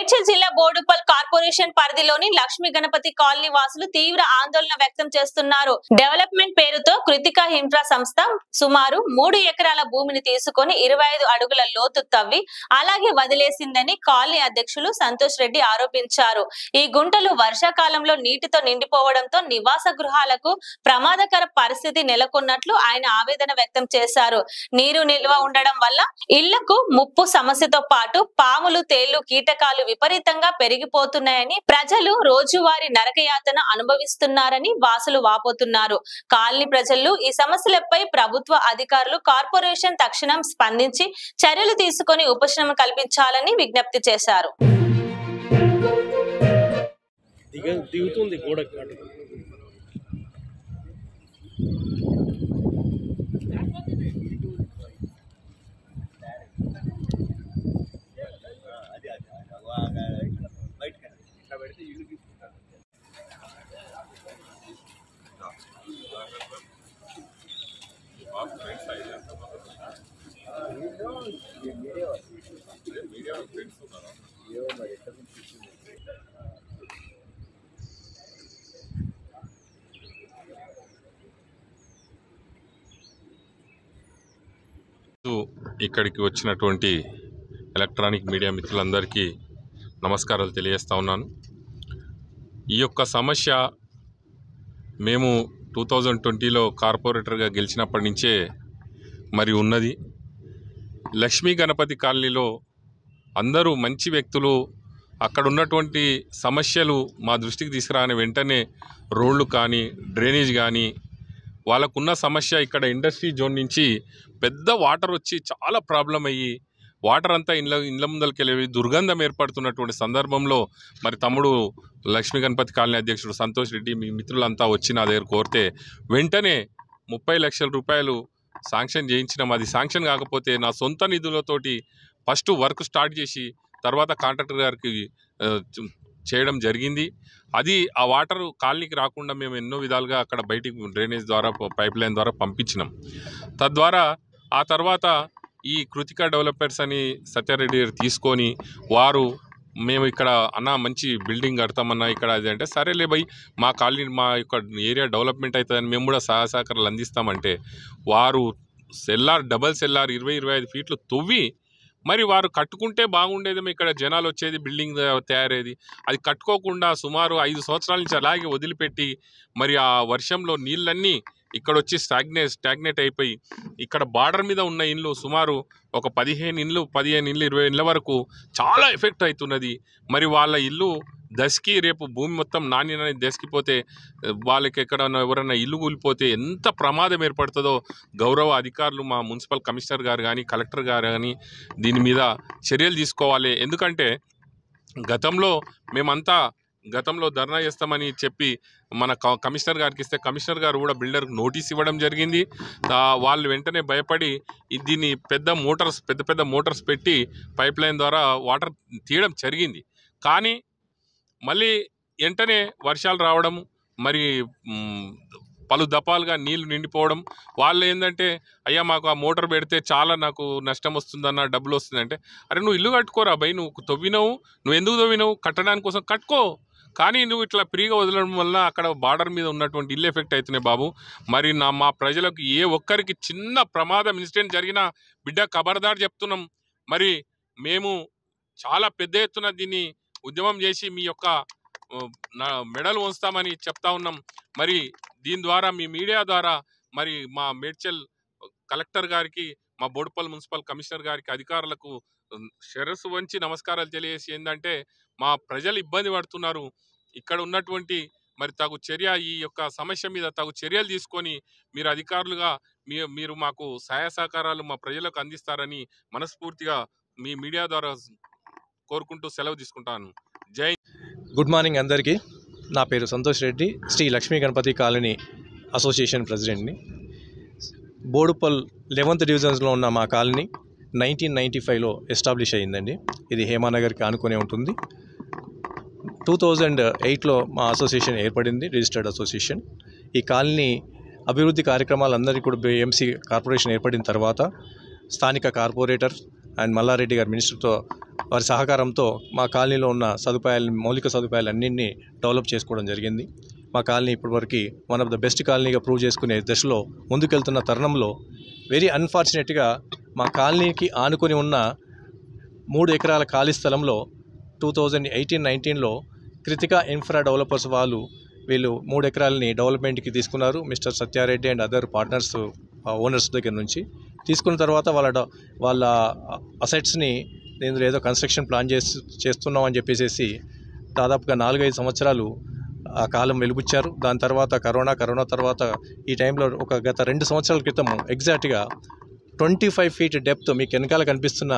మేడ్చల్ జిల్లా బోడుపల్ కార్పొరేషన్ పరిధిలోని లక్ష్మీ గణపతి కాలనీ వాసులు తీవ్ర ఆందోళన వ్యక్తం చేస్తున్నారు. డెవలప్మెంట్ పేరుతో కృతికా ఇన్ఫ్రా సంస్థ సుమారు 3 ఎకరాల భూమిని తీసుకొని 25 అడుగుల లోతు తవ్వి అలాగే వదిలేసిందని కాలనీ అధ్యక్షులు సంతోష్ రెడ్డి ఆరోపించారు. ఈ గుంటలు వర్షాకాలంలో నీటితో నిండిపోవడంతో నివాస గృహాలకు ప్రమాదకర పరిస్థితి నెలకొన్నట్లు ఆయన ఆవేదన వ్యక్తం చేశారు. నీరు నిల్వ ఉండడం వల్ల ఇళ్లకు ముప్పు సమస్యతో పాటు పాములు, తేళ్లు, కీటకాలు విపరీతంగా పెరిగిపోతున్నాయని, ప్రజలు రోజువారీ నరకయాతన అనుభవిస్తున్నారని వాసులు వాపోతున్నారు. కాలనీ ప్రజలు ఈ సమస్యలపై ప్రభుత్వ అధికారులు, కార్పొరేషన్ తక్షణం స్పందించి చర్యలు తీసుకొని ఉపశమనం కల్పించాలని విజ్ఞప్తి చేశారు. ఇక్కడికి వచ్చినటువంటి ఎలక్ట్రానిక్ మీడియా మిత్రులందరికీ నమస్కారాలు తెలియజేస్తా ఉన్నాను. ఈ యొక్క సమస్య మేము 2020లో కార్పొరేటర్గా గెలిచినప్పటి నుంచే మరి ఉన్నది. లక్ష్మీ గణపతి కాలనీలో అందరూ మంచి వ్యక్తులు అక్కడ ఉన్నటువంటి సమస్యలు మా దృష్టికి తీసుకురాని వెంటనే రోడ్లు కానీ, డ్రైనేజ్ కానీ, వాళ్ళకున్న సమస్య ఇక్కడ ఇండస్ట్రీ జోన్ నుంచి పెద్ద వాటర్ వచ్చి చాలా ప్రాబ్లం అయ్యి వాటర్ అంతా ఇండ్ల ముందరికి వెళ్ళి దుర్గంధం ఏర్పడుతున్నటువంటి సందర్భంలో మరి తమ్ముడు లక్ష్మీ గణపతి కాలనీ అధ్యక్షుడు సంతోష్ రెడ్డి, మీ మిత్రులంతా వచ్చి నా దగ్గర కోరితే వెంటనే 30 లక్షల రూపాయలు శాంక్షన్ చేయించినాం. అది శాంక్షన్ కాకపోతే నా సొంత నిధులతోటి ఫస్ట్ వర్క్ స్టార్ట్ చేసి తర్వాత కాంట్రాక్టర్ గారికి చేయడం జరిగింది. అది ఆ వాటర్ కాలనీకి రాకుండా మేము ఎన్నో విధాలుగా అక్కడ బయటికి డ్రైనేజ్ ద్వారా, పైప్ లైన్ ద్వారా పంపించినాం. తద్వారా ఆ తర్వాత ఈ కృతికా డెవలపర్స్ అని సత్యారెడ్డి గారు తీసుకొని వారు మేము ఇక్కడ అన్న మంచి బిల్డింగ్ కడతామన్నా ఇక్కడ అది అంటే సరేలే భయ్ మా కాలనీ మా యొక్క ఏరియా డెవలప్మెంట్ అవుతుందని మేము కూడా సహాయ సహకారాలు అందిస్తామంటే వారు డబల్ సెల్లార్ 20-25 ఫీట్లు తవ్వి మరి వారు కట్టుకుంటే బాగుండేది, ఇక్కడ జనాలు వచ్చేది, బిల్డింగ్ తయారయ్యేది. అది కట్టుకోకుండా సుమారు 5 సంవత్సరాల నుంచి అలాగే వదిలిపెట్టి మరి ఆ వర్షంలో నీళ్ళన్నీ ఇక్కడ వచ్చి స్టాగ్నేట్ అయిపోయి ఇక్కడ బార్డర్ మీద ఉన్న ఇండ్లు సుమారు ఒక 15 ఇండ్లు 20 ఇండ్ల వరకు చాలా ఎఫెక్ట్ అవుతున్నది. మరి వాళ్ళ ఇల్లు దశకి రేపు భూమి మొత్తం నాణ్యత దశకిపోతే వాళ్ళకి ఎక్కడన్నా ఎవరన్నా ఇల్లు కూలిపోతే ఎంత ప్రమాదం ఏర్పడుతుందో గౌరవ అధికారులు, మా మున్సిపల్ కమిషనర్ గారు కానీ, కలెక్టర్ గారు కానీ దీని మీద చర్యలు తీసుకోవాలి. ఎందుకంటే గతంలో ధర్నా చేస్తామని చెప్పి మన కమిషనర్ గారికి ఇస్తే కమిషనర్ గారు కూడా బిల్డర్కి నోటీస్ ఇవ్వడం జరిగింది. వాళ్ళు వెంటనే భయపడి దీన్ని పెద్ద మోటార్స్ పెట్టి పైప్ లైన్ ద్వారా వాటర్ తీయడం జరిగింది. కానీ మళ్ళీ వెంటనే వర్షాలు రావడం, మరి పలు దఫాలుగా నీళ్లు నిండిపోవడం, వాళ్ళు ఏంటంటే అయ్యా మాకు ఆ మోటార్ పెడితే చాలా నాకు నష్టం వస్తుందన్న, డబ్బులు వస్తుందంటే అరే నువ్వు ఇల్లు కట్టుకోరా భయ్, నువ్వు తవ్వినవు, నువ్వు ఎందుకు తవ్వినవు, కట్టడానికి కోసం కట్టుకో, కానీ నువ్వు ఇట్లా ఫ్రీగా వదలడం వల్ల అక్కడ బార్డర్ మీద ఉన్నటువంటి ఇల్లు ఎఫెక్ట్ అవుతున్నాయి బాబు. మరి మా ప్రజలకు ఏ ఒక్కరికి చిన్న ప్రమాదం ఇన్సిడెంట్ జరిగినా బిడ్డ ఖబర్దార్ చెప్తున్నాం. మరి మేము చాలా పెద్ద ఎత్తున దీన్ని ఉద్యమం చేసి మీ యొక్క మెడలు ఉంచుతామని చెప్తా ఉన్నాం. మరి దీని ద్వారా మీ మీడియా ద్వారా మరి మా మేడ్చల్ కలెక్టర్ గారికి, మా బోడుపల్ మున్సిపల్ కమిషనర్ గారికి, అధికారులకు శిరస్సు వంచి నమస్కారాలు తెలియజేసి ఏంటంటే మా ప్రజలు ఇబ్బంది పడుతున్నారు, ఇక్కడ ఉన్నటువంటి మరి తగు చర్య, ఈ యొక్క సమస్య మీద తగు చర్యలు తీసుకొని మీరు అధికారులుగా మీరు మాకు సహాయ సహకారాలు మా ప్రజలకు అందిస్తారని మనస్ఫూర్తిగా మీ మీడియా ద్వారా కోరుకుంటూ సెలవు తీసుకుంటాను. జై. గుడ్ మార్నింగ్ అందరికీ. నా పేరు సంతోష్ రెడ్డి, శ్రీ లక్ష్మీ గణపతి కాలనీ అసోసియేషన్ ప్రెసిడెంట్ని. బోడుపల్ 11th డివిజన్స్లో ఉన్న మా కాలనీ 1995లో ఎస్టాబ్లిష్ అయ్యిందండి. ఇది హేమానగర్కి ఆనుకునే ఉంటుంది. 2008లో మా అసోసియేషన్ ఏర్పడింది, రిజిస్టర్డ్ అసోసియేషన్. ఈ కాలనీ అభివృద్ధి కార్యక్రమాలందరికీ కూడా BMC కార్పొరేషన్ ఏర్పడిన తర్వాత స్థానిక కార్పొరేటర్ అండ్ మల్లారెడ్డి గారి మినిస్టర్తో వారి సహకారంతో మా కాలనీలో ఉన్న మౌలిక సదుపాయాలు అన్నింటినీ డెవలప్ చేసుకోవడం జరిగింది. మా కాలనీ ఇప్పటివరకు వన్ ఆఫ్ ద బెస్ట్ కాలనీగా ప్రూవ్ చేసుకునే దశలో ముందుకెళ్తున్న తరుణంలో వెరీ అన్ఫార్చునేట్గా మా కాలనీకి ఆనుకొని ఉన్న 3 ఎకరాల ఖాళీ స్థలంలో 2018-19లో కృతికా ఇన్ఫ్రా డెవలపర్స్ వీళ్ళు 3 ఎకరాలని డెవలప్మెంట్కి తీసుకున్నారు. Mister Satya Reddy and other partners owners దగ్గర నుంచి తీసుకున్న తర్వాత వాళ్ళ అసెట్స్ని నేను ఏదో కన్స్ట్రక్షన్ ప్లాన్ చేస్తున్నాం అని చెప్పేసి దాదాపుగా 4-5 సంవత్సరాలు ఆ కాలం వెలుగుచ్చారు. దాని తర్వాత కరోనా తర్వాత ఈ టైంలో గత 2 సంవత్సరాల క్రితం ఎగ్జాక్ట్గా 25 ఫీట్ డెప్త్, మీకు వెనకాల కనిపిస్తున్న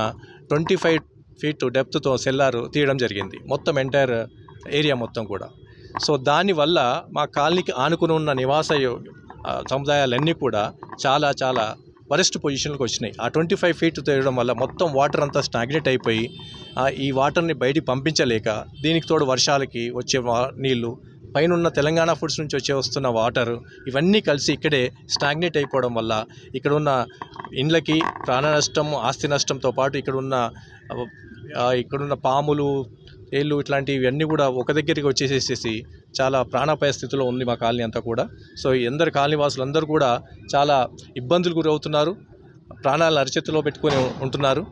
25 ఫీట్ డెప్త్తో సెల్లారు తీయడం జరిగింది, మొత్తం ఎంటైర్ ఏరియా మొత్తం కూడా. సో దానివల్ల మా కాలనీకి ఆనుకుని ఉన్న నివాస సముదాయాలన్నీ కూడా చాలా వరెస్ట్ పొజిషన్కి వచ్చినాయి. ఆ 25 ఫీట్ తీయడం వల్ల మొత్తం వాటర్ అంతా స్టాగ్నేట్ అయిపోయి ఈ వాటర్ని బయటికి పంపించలేక, దీనికి తోడు వర్షాలకి వచ్చే నీళ్లు, పైన తెలంగాణ ఫుడ్స్ నుంచి వస్తున్న వాటర్, ఇవన్నీ కలిసి ఇక్కడే స్టాగ్నేట్ అయిపోవడం వల్ల ఇక్కడ ఉన్న ఇండ్లకి ప్రాణ నష్టం, ఆస్తి నష్టంతో పాటు ఇక్కడున్న పాములు, ఏళ్ళు ఇట్లాంటివన్నీ కూడా ఒక దగ్గరికి వచ్చేసేసి చాలా ప్రాణాపాయ స్థితిలో ఉంది మా కాలనీ అంతా కూడా. సో అందరు కాలనీ వాసులందరూ కూడా చాలా ఇబ్బందులు గురవుతున్నారు, ప్రాణాలను అరచేతిలో పెట్టుకొని ఉంటున్నారు.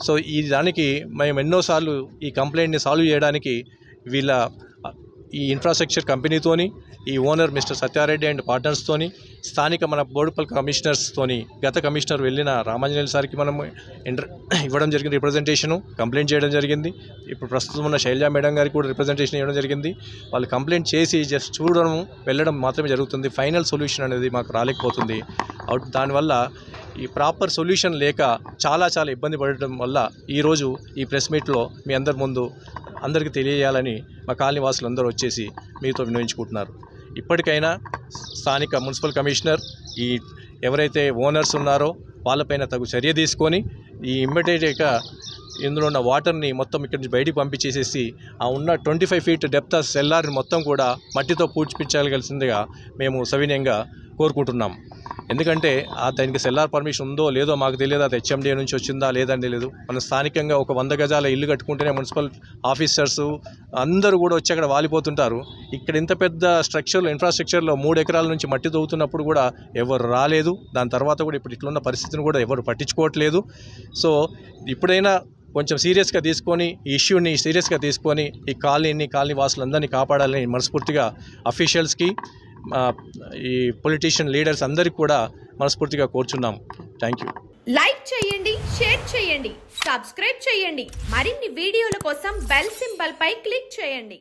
సో దానికి మేము ఎన్నోసార్లు ఈ కంప్లైంట్ని సాల్వ్ చేయడానికి ఈ ఇన్ఫ్రాస్ట్రక్చర్ కంపెనీతోని, ఈ ఓనర్ మిస్టర్ సత్యారెడ్డి అండ్ పార్ట్నర్స్తోని, స్థానిక మన బోడుపల్ కమిషనర్స్తోని, గత కమిషనర్ వెళ్ళిన రామాంజనేయులు సార్కి మనం ఇవ్వడం జరిగింది, రిప్రజెంటేషను కంప్లైంట్ చేయడం జరిగింది. ఇప్పుడు ప్రస్తుతం ఉన్న శైలజా మేడం గారికి కూడా రిప్రజెంటేషన్ ఇవ్వడం జరిగింది. వాళ్ళు కంప్లైంట్ చేసి జస్ట్ చూడడం, వెళ్ళడం మాత్రమే జరుగుతుంది. ఫైనల్ సొల్యూషన్ అనేది మాకు రాలేకపోతుంది. దానివల్ల ఈ ప్రాపర్ సొల్యూషన్ లేక చాలా ఇబ్బంది పడటం వల్ల ఈరోజు ఈ ప్రెస్ మీట్లో మీ అందరి ముందు అందరికీ తెలియజేయాలని మా కాలనీ వాసులు అందరూ వచ్చేసి మీతో వినియోగించుకుంటున్నారు. ఇప్పటికైనా స్థానిక మున్సిపల్ కమిషనర్ ఎవరైతే ఓనర్స్ ఉన్నారో వాళ్ళపైన తగు చర్య తీసుకొని ఇమ్మీడియట్గా ఇందులో ఉన్న వాటర్ని మొత్తం ఇక్కడి నుంచి బయటికి పంపించేసేసి ఉన్న 25 ఫీట్ డెప్త్ సెల్లార్ని మొత్తం కూడా మట్టితో పూడ్చిపించగలిసిందిగా మేము సవినయంగా కోరుకుంటున్నాం. ఎందుకంటే దానికి సెల్లార్ పర్మిషన్ ఉందో లేదో మాకు తెలియదు, అది హెచ్ఎండిఏ నుంచి వచ్చిందా లేదని తెలియదు. మనం స్థానికంగా ఒక 100 గజాల ఇల్లు కట్టుకుంటేనే మున్సిపల్ ఆఫీసర్స్ అందరూ కూడా వచ్చి అక్కడ వాలిపోతుంటారు. ఇక్కడ ఇంత పెద్ద ఇన్ఫ్రాస్ట్రక్చర్లో 3 ఎకరాల నుంచి మట్టి తవ్వుతున్నప్పుడు కూడా ఎవరు రాలేదు. దాని తర్వాత కూడా ఇప్పుడు ఇట్లున్న పరిస్థితిని కూడా ఎవరు పట్టించుకోవట్లేదు. సో ఇప్పుడైనా కొంచెం సీరియస్గా తీసుకొని ఈ ఇష్యూని సీరియస్గా తీసుకొని ఈ కాలనీ వాసులందరినీ కాపాడాలని మనస్ఫూర్తిగా అఫీషియల్స్కి, ఈ పొలిటీషియన్ లీడర్స్ అందరికీ కూడా మనస్ఫూర్తిగా కోరుచున్నాం. Thank you. లైక్ చేయండి, షేర్ చేయండి, సబ్స్క్రైబ్ చేయండి. మరిన్ని వీడియోల కోసం బెల్ సింబల్ పై క్లిక్ చేయండి.